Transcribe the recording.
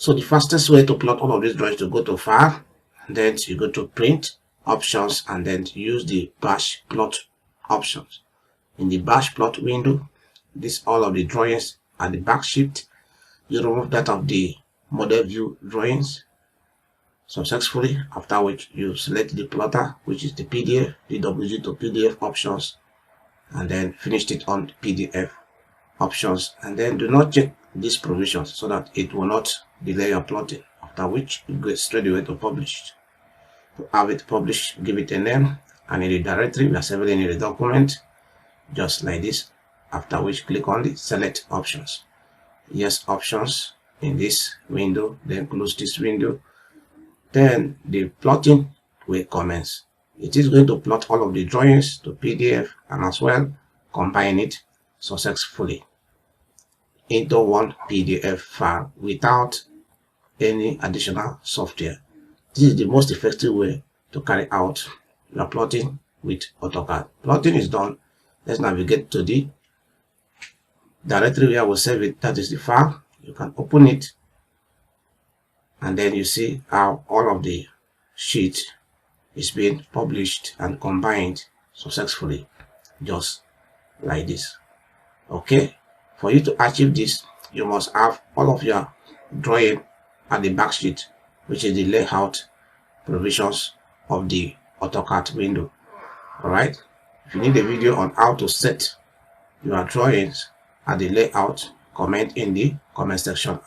So the fastest way to plot all of these drawings to go to File, then you go to Print, Options, and then use the Bash Plot options. In the Bash Plot window, this all of the drawings at the back shift. You remove that of the model view drawings successfully, after which you select the plotter, which is the PDF, the WG to PDF options, and then finished it on PDF options, and then do not check these provisions so that it will not delay your plotting, after which you go straight away to publish. To have it published, give it a name, and in the directory we are saving in the document just like this, after which click on the select options. Yes, options in this window, then close this window. Then the plotting will commence. It is going to plot all of the drawings to PDF and as well combine it successfully into one PDF file without any additional software. This is the most effective way to carry out your plotting with AutoCAD. Plotting is done. Let's navigate to the directory where we'll save it. That is the file. You can open it, and then you see how all of the sheet is being published and combined successfully, just like this. Okay, for you to achieve this, you must have all of your drawing at the back sheet, which is the layout provisions of the AutoCAD window. All right, if you need a video on how to set your drawings at the layout, comment in the comment section.